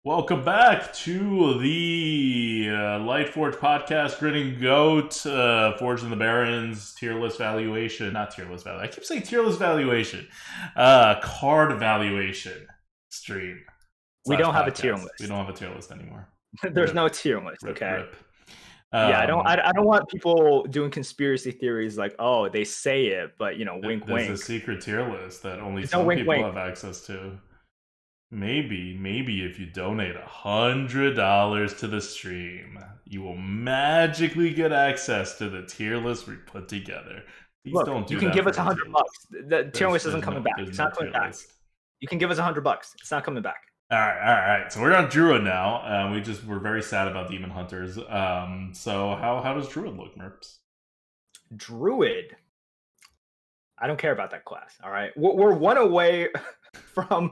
Welcome back to the Lightforge podcast, Grinning Goat, Forged in the Barrens, tier list valuation, not tier list valuation, I keep saying tier list valuation, card valuation stream. We don't have a Podcast. tier list. We don't have a tier list anymore. There's no tier list, Rip, okay? rip. Yeah, I don't want people doing conspiracy theories like, oh, they say it, but wink, There's wink. a secret tier list that only There's some no wink, people wink. have access to. Maybe if you donate $100 to the stream, you will magically get access to the tier list we put together. Please Look, don't do you can that give for us the $100. The tier list isn't coming back. there's It's no not coming tier back. list. You can give us $100. It's not coming back. All right. So we're on Druid now. We're very sad about Demon Hunters. So how does Druid look, Merps? Druid. I don't care about that class. All right, we're one away from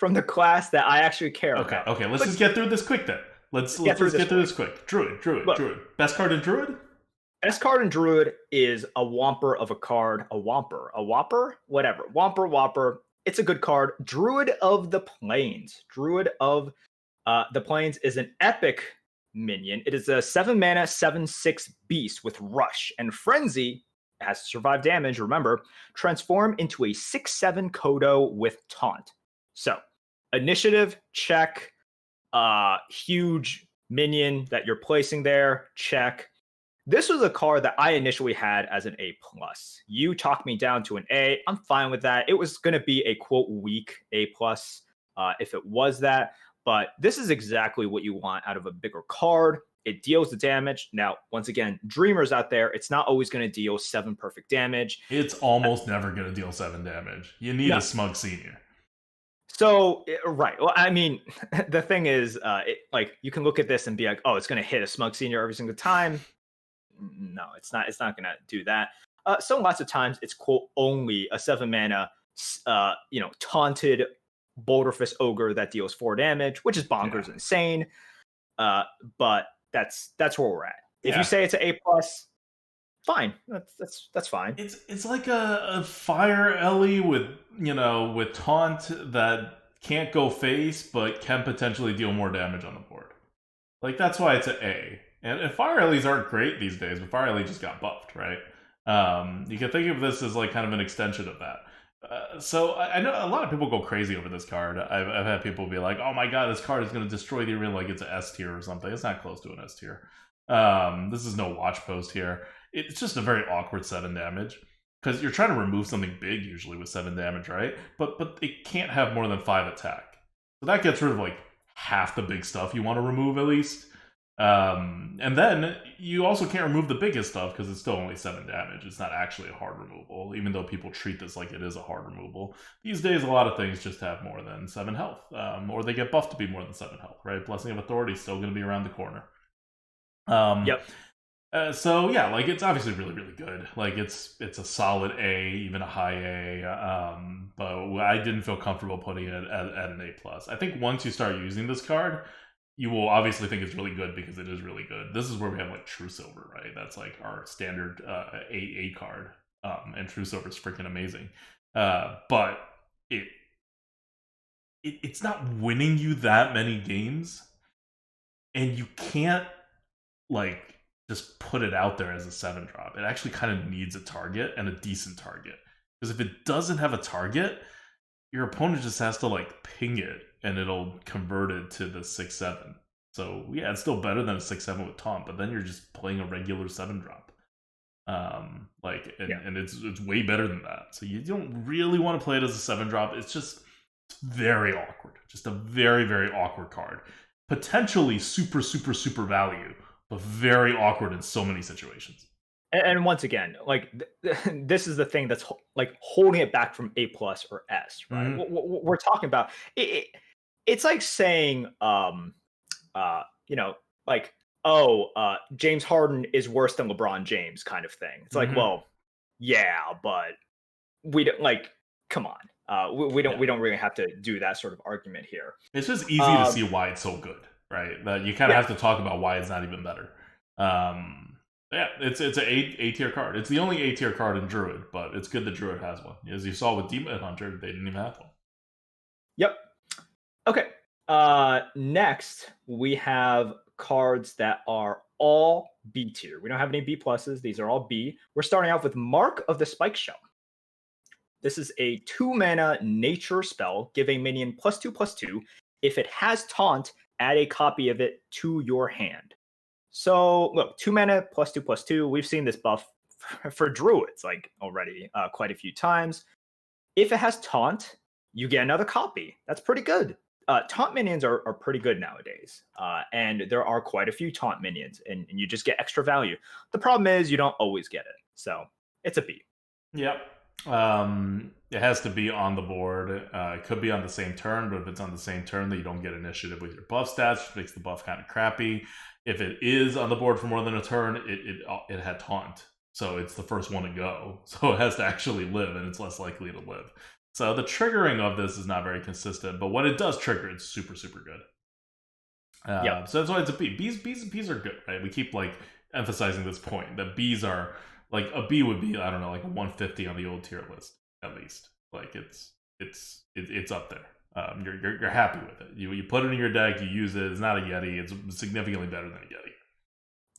the class that I actually care about. Okay. Let's just get through this quick then. Let's get through this quick. Druid. Look, best card in Druid. Best card in Druid is a Whomper of a card. A Whopper, whatever. Whopper. It's a good card. Druid of the Plains. Druid of the Plains is an epic minion. It is a 7-mana 7/6 beast with Rush and Frenzy. It has to survive damage, remember. Transform into a 6/7 Kodo with Taunt. So, initiative, check. Huge minion that you're placing there, check. This was a card that I initially had as an A+. You talked me down to an A. I'm fine with that. It was going to be a, quote, weak A+, if it was that. But this is exactly what you want out of a bigger card. It deals the damage. Now, once again, Dreamers out there, it's not always going to deal 7 perfect damage. It's almost never going to deal 7 damage. You need a Smug Senior. So, right. Well, I mean, the thing is, you can look at this and be like, oh, it's going to hit a Smug Senior every single time. No, it's not. It's not going to do that. So lots of times it's, quote, only a 7-mana, taunted Boulderfist Ogre that deals 4 damage, which is bonkers insane. But that's where we're at. If you say it's an A+, fine. That's fine. It's like a Fire Ellie with taunt that can't go face but can potentially deal more damage on the board. Like, that's why it's an A. And Fire Ellies aren't great these days, but Fire Ellie just got buffed, right? You can think of this as like kind of an extension of that. So I know a lot of people go crazy over this card. I've had people be like, "Oh my god, this card is going to destroy the arena like it's an S tier or something." It's not close to an S tier. This is no watch post here. It's just a very awkward 7 damage because you're trying to remove something big usually with 7 damage, right? But it can't have more than 5 attack. So that gets rid of like half the big stuff you want to remove at least. And then you also can't remove the biggest stuff because it's still only 7 damage. It's not actually a hard removal, even though people treat this like it is a hard removal. These days, a lot of things just have more than 7 health, or they get buffed to be more than 7 health, right? Blessing of Authority is still going to be around the corner. Yep. So yeah, like, it's obviously really, really good. Like, it's a solid A, even a high A. But I didn't feel comfortable putting it at an A+. I think once you start using this card, you will obviously think it's really good because it is really good. This is where we have like True Silver, right? That's like our standard A card. And True Silver is freaking amazing. But it's not winning you that many games, and you can't like just put it out there as a 7-drop. It actually kind of needs a target, and a decent target. Because if it doesn't have a target, your opponent just has to like ping it, and it'll convert it to the 6/7. So yeah, it's still better than a 6/7 with taunt, but then you're just playing a regular 7-drop. And it's way better than that. So you don't really want to play it as a 7-drop. It's just very awkward. Just a very, very awkward card. Potentially super, super, super value, but very awkward in so many situations. And once again, like this is the thing that's like holding it back from A+ or S, right? Mm-hmm. What we're talking about, it's like saying, James Harden is worse than LeBron James, kind of thing. It's like, well, yeah, but we don't, like, come on, we don't really have to do that sort of argument here. It's just easy to see why it's so good, right? That you kind of have to talk about why it's not even better. Yeah, it's an A tier card. It's the only A tier card in Druid, but it's good that Druid has one. As you saw with Demon Hunter, they didn't even have one. Yep. Okay. Next, we have cards that are all B tier. We don't have any B pluses. These are all B. We're starting off with Mark of the Spike Shell. This is a 2-mana nature spell, giving minion +2/+2. If it has taunt, add a copy of it to your hand. So look, 2 mana +2/+2. We've seen this buff for druids like already quite a few times. If it has taunt, you get another copy. That's pretty good. Taunt minions are pretty good nowadays, and there are quite a few taunt minions, and you just get extra value. The problem is you don't always get it, so it's a B. Yep. It has to be on the board. It could be on the same turn, but if it's on the same turn, then you don't get initiative with your buff stats, which makes the buff kind of crappy. If it is on the board for more than a turn, it had taunt, so it's the first one to go. So it has to actually live, and it's less likely to live. So the triggering of this is not very consistent, but when it does trigger, it's super, super good. Yep. So that's why it's a B. Bs are good, right? We keep like emphasizing this point that Bs are like a B would be, I don't know, like a 150 on the old tier list at least. Like it's up there. You're happy with it. You put it in your deck, you use it. It's not a Yeti. It's significantly better than a Yeti.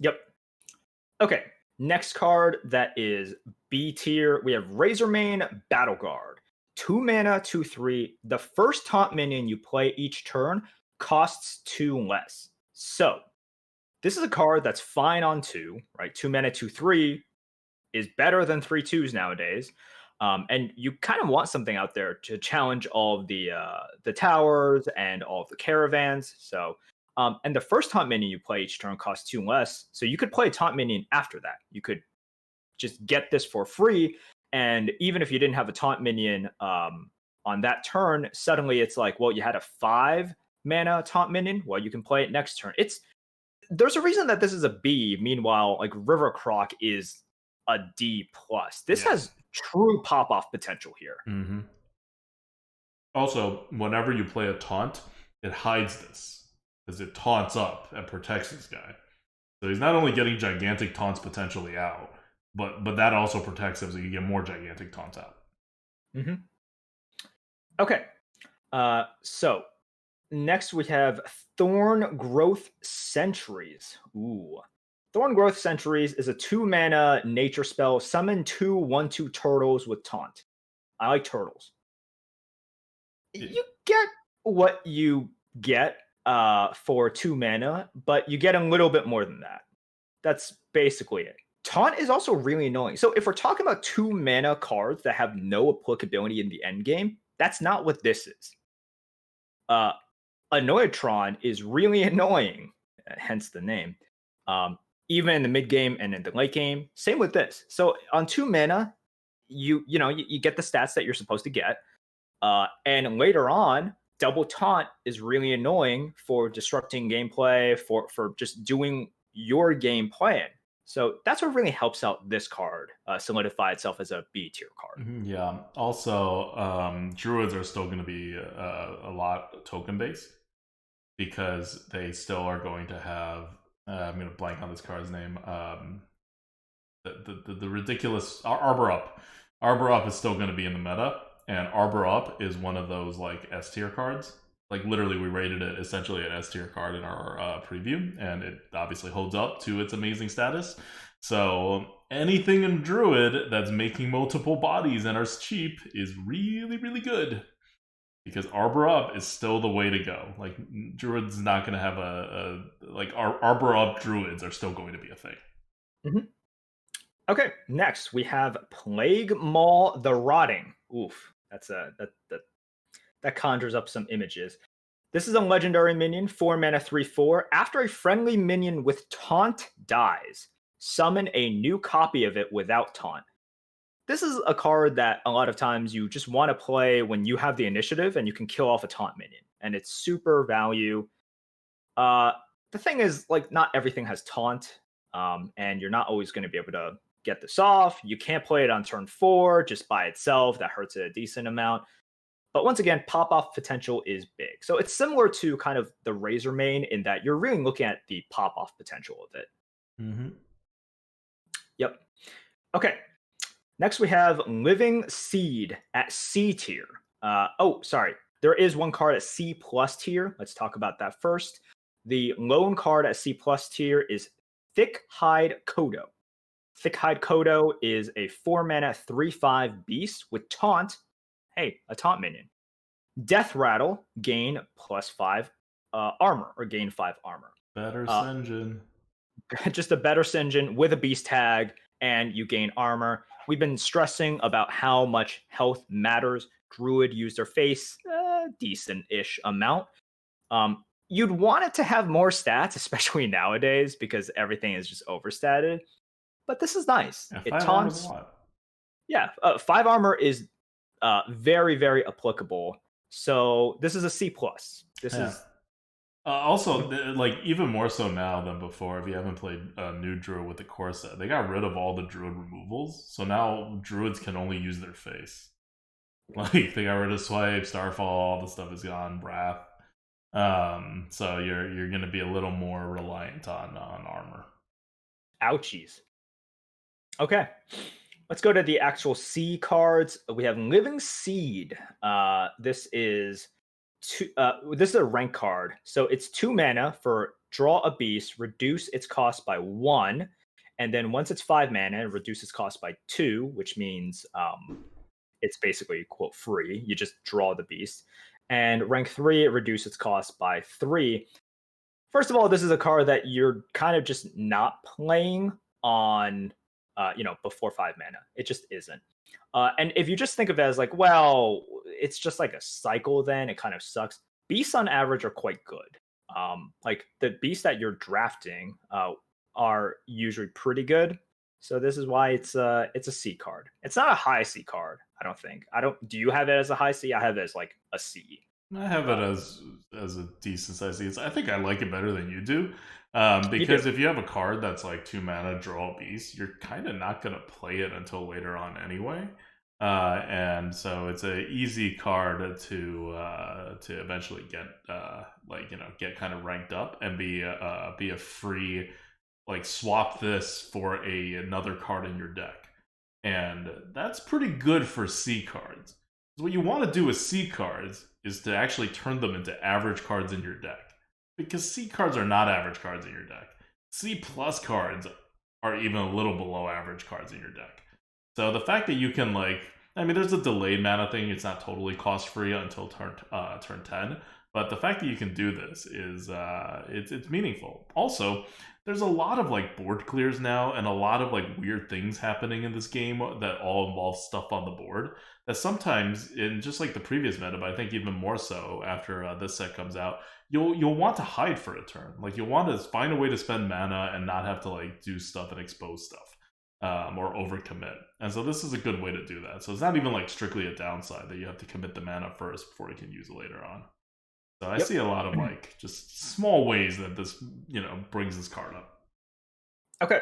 Yep. Okay. Next card that is B tier, we have Razormane Battle Guard. 2 mana, 2/3. The first taunt minion you play each turn costs 2 less. So this is a card that's fine on 2, right? 2 mana, 2/3 is better than 3/2s nowadays. And you kind of want something out there to challenge all of the towers and all of the caravans. So, and the first taunt minion you play each turn costs 2 less. So you could play a taunt minion after that. You could just get this for free. And even if you didn't have a taunt minion on that turn, suddenly it's like, well, you had a 5 mana taunt minion. Well, you can play it next turn. There's a reason that this is a B. Meanwhile, like River Croc is a D plus. This has true pop off potential here. Mm-hmm. Also, whenever you play a taunt, it hides this because it taunts up and protects this guy. So he's not only getting gigantic taunts potentially out, but that also protects him, so you get more gigantic taunts out. Mm-hmm. Okay. So next we have Thorn Growth Sentries. Ooh. Thorn Growth Sentries is a 2 mana nature spell. Summon 2 1/2 turtles with taunt. I like turtles. You get what you get for 2 mana, but you get a little bit more than that. That's basically it. Taunt is also really annoying. So if we're talking about 2 mana cards that have no applicability in the end game, that's not what this is. Annoyatron is really annoying, hence the name. Even in the mid game and in the late game. Same with this. So on 2 mana, you get the stats that you're supposed to get. And later on, double taunt is really annoying for disrupting gameplay, for just doing your game plan. So that's what really helps out this card solidify itself as a B tier card. Yeah. Also, druids are still going to be a lot token based because they still are going to have. I'm going to blank on this card's name. The ridiculous Arbor Up. Arbor Up is still going to be in the meta, and Arbor Up is one of those like S tier cards. Like literally, we rated it essentially an S tier card in our preview, and it obviously holds up to its amazing status. So anything in Druid that's making multiple bodies and are cheap is really, really good. Because Arbor Up is still the way to go. Like Druid's not going to have Arbor Up Druids are still going to be a thing. Mm-hmm. Okay, next we have Plaguemaw the Rotting. Oof, that conjures up some images. This is a legendary minion, 4 mana, 3/4. After a friendly minion with taunt dies, summon a new copy of it without taunt. This is a card that a lot of times you just want to play when you have the initiative and you can kill off a taunt minion, and it's super value. The thing is, like, not everything has taunt, and you're not always going to be able to get this off. You can't play it on turn 4 just by itself. That hurts it a decent amount. But once again, pop-off potential is big. So it's similar to kind of the Razormane in that you're really looking at the pop-off potential of it. Mm-hmm. Yep. Okay. Next, we have Living Seed at C tier. There is one card at C plus tier. Let's talk about that first. The lone card at C plus tier is Thick Hide Kodo. Thick Hide Kodo is a 4-mana 3/5 beast with taunt. Hey, a taunt minion. Death Rattle, gain +5 armor, or gain 5 armor. Better Senjin. Just a better Senjin with a beast tag, and you gain armor. We've been stressing about how much health matters. Druid used their face a decent-ish amount. You'd want it to have more stats, especially nowadays, because everything is just overstated. But this is nice. Yeah, It taunts. Yeah, 5 armor is very, very applicable. So this is a C plus. This is also like even more so now than before. If you haven't played New Druid with the core set, they got rid of all the Druid removals, so now Druids can only use their face. Like they got rid of Swipe, Starfall, all the stuff is gone, Wrath. So you're gonna be a little more reliant on armor. Ouchies. Okay. Let's go to the actual C cards. We have Living Seed. This is a rank card. So it's 2 mana for draw a beast, reduce its cost by 1, and then once it's 5 mana, reduce its cost by 2, which means it's basically quote free. You just draw the beast. And rank 3, it reduces its cost by 3. First of all, this is a card that you're kind of just not playing on before 5 mana. It just isn't. And if you just think of it as like, well, it's just like a cycle, then it kind of sucks. Beasts on average are quite good. Like the beasts that you're drafting are usually pretty good. So this is why it's a C card. It's not a high C card, I don't think. Do you have it as a high C? I have it as like a C. I have it as a decent size C. I think I like it better than you do. Because if you have a card that's like 2 mana, draw a beast, you're kind of not going to play it until later on anyway. And so it's an easy card to eventually get get kind of ranked up and be a free, like, swap this for another card in your deck. And that's pretty good for C cards. What you want to do with C cards is to actually turn them into average cards in your deck. Because C cards are not average cards in your deck. C plus cards are even a little below average cards in your deck. So the fact that you can, there's a delayed mana thing. It's not totally cost free until turn 10. But the fact that you can do this is it's meaningful. Also, there's a lot of board clears now, and a lot of weird things happening in this game that all involve stuff on the board. That sometimes, in just like the previous meta, but I think even more so after this set comes out, you'll want to hide for a turn. You'll want to find a way to spend mana and not have to do stuff and expose stuff, or overcommit. And so this is a good way to do that. So it's not even strictly a downside that you have to commit the mana first before you can use it later on. So I see a lot of just small ways that this brings this card up. Okay.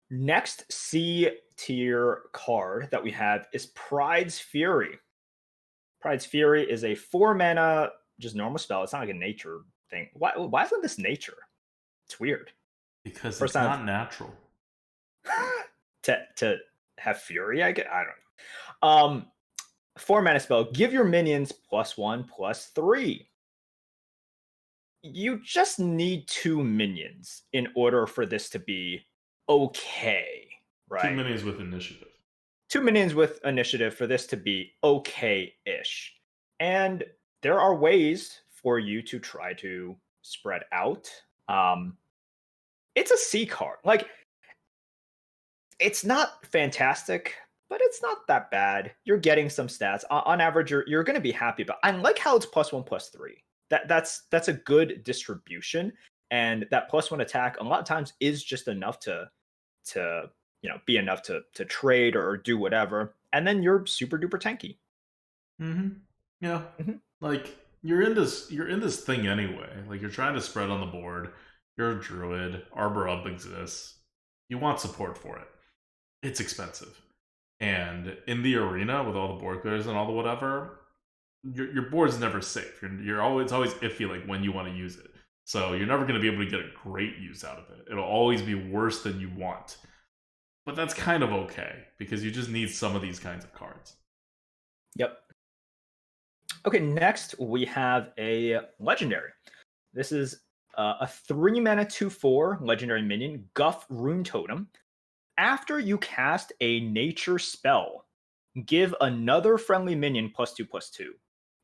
Next C tier card that we have is Pride's Fury. Pride's Fury is a 4 mana, just normal spell. It's not like a nature thing. Why isn't this nature? It's weird. Because it's not natural. to have Fury, I don't know. 4 mana spell. Give your minions +1/+3. You just need 2 minions in order for this to be okay, right? 2 minions with initiative. 2 minions with initiative for this to be okay-ish. And there are ways for you to try to spread out. It's a C card. It's not fantastic, but it's not that bad. You're getting some stats. On average, you're going to be happy about. I like how it's +1/+3. That's a good distribution, and that +1 attack a lot of times is just enough to be enough to trade or do whatever, and then you're super duper tanky. Yeah. You're in this thing anyway. You're trying to spread on the board. You're a druid. Arbor Up exists. You want support for it. It's expensive, and in the arena with all the board clears and all the whatever, your board's never safe. You're always iffy when you want to use it. So you're never going to be able to get a great use out of it. It'll always be worse than you want. But that's kind of okay, because you just need some of these kinds of cards. Yep. Okay, next we have a legendary. This is a 3-mana 2/4 legendary minion, Guff Rune Totem. After you cast a nature spell, give another friendly minion +2/+2.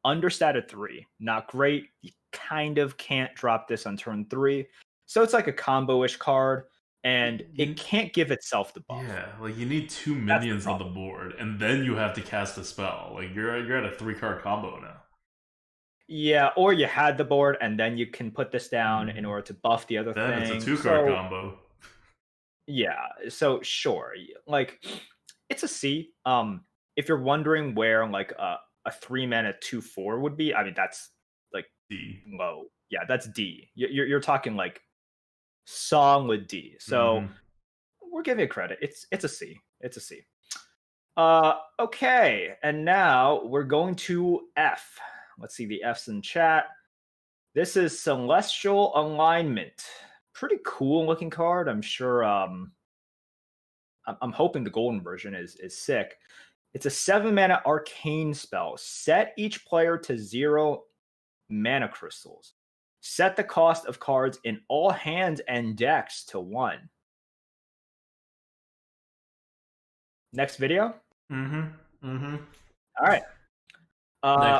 Understat at 3. Not great. You kind of can't drop this on turn 3. So it's like a combo-ish card, and it can't give itself the buff. Yeah, like you need 2 That's the minions on the problem. board, and then you have to cast a spell. Like you're at a 3-card combo now. Yeah, or you had the board, and then you can put this down in order to buff the other Then it's a thing. 2-card So combo. yeah, so sure, like it's a C. If you're wondering where like a 3-mana 2/4 would be, I mean that's like D. low. Yeah, that's D. You're talking like solid D. So we're giving it credit. It's a C. It's a C. Okay, and now we're going to F. Let's see the F's in chat. This is Celestial Alignment. Pretty cool looking card. I'm sure. I'm hoping the golden version is sick. It's a 7-mana arcane spell. Set each player to 0 mana crystals. Set the cost of cards in all hands and decks to 1. Next video. All right.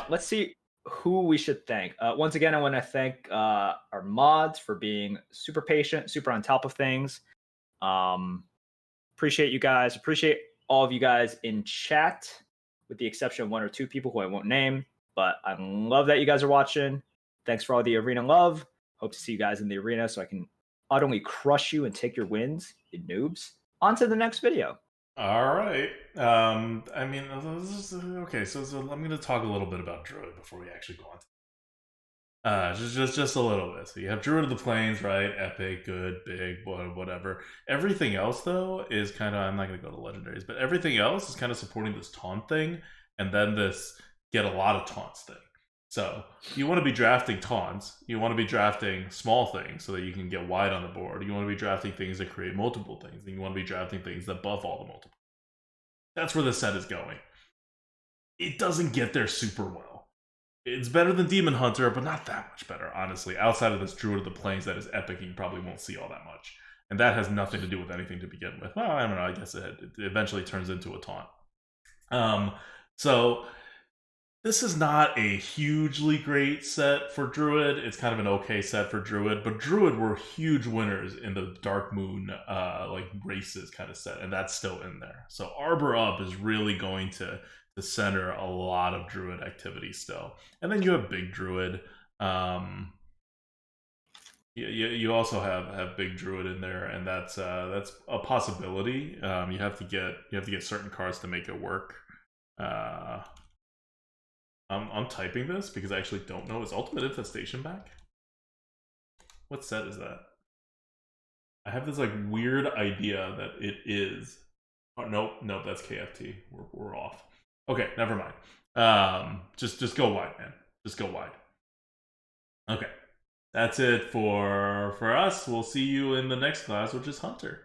Let's see who we should thank. Once again, I want to thank our mods for being super patient, super on top of things. Appreciate you guys. Appreciate all of you guys in chat, with the exception of 1 or 2 people who I won't name. But I love that you guys are watching. Thanks for all the arena love. Hope to see you guys in the arena so I can utterly crush you and take your wins, you noobs. On to the next video. All right. I mean, okay. So I'm going to talk a little bit about Druid before we actually go on. Just a little bit. So you have Druid of the Plains, right? Epic, good, big, whatever. Everything else though is kind of, I'm not going to go to legendaries, but everything else is kind of supporting this taunt thing, and then this get a lot of taunts thing. So you want to be drafting taunts. You want to be drafting small things so that you can get wide on the board. You want to be drafting things that create multiple things. And you want to be drafting things that buff all the multiple. That's where the set is going. It doesn't get there super well. It's better than Demon Hunter, but not that much better, honestly. Outside of this Druid of the Plains that is epic, and you probably won't see all that much. And that has nothing to do with anything to begin with. Well, I don't know. I guess it eventually turns into a taunt. So this is not a hugely great set for Druid. It's kind of an okay set for Druid, but Druid were huge winners in the Dark Moon like races kind of set, and that's still in there. So Arbor Up is really going to center a lot of Druid activity still. And then you have Big Druid. You also have Big Druid in there, and that's a possibility. You have to get certain cards to make it work. I'm typing this because I actually don't know. Is Ultimate Infestation back? What set is that? I have this like weird idea that it is. Oh nope, that's KFT. We're off. Okay, never mind. Just go wide, man. Just go wide. Okay, that's it for us. We'll see you in the next class, which is Hunter.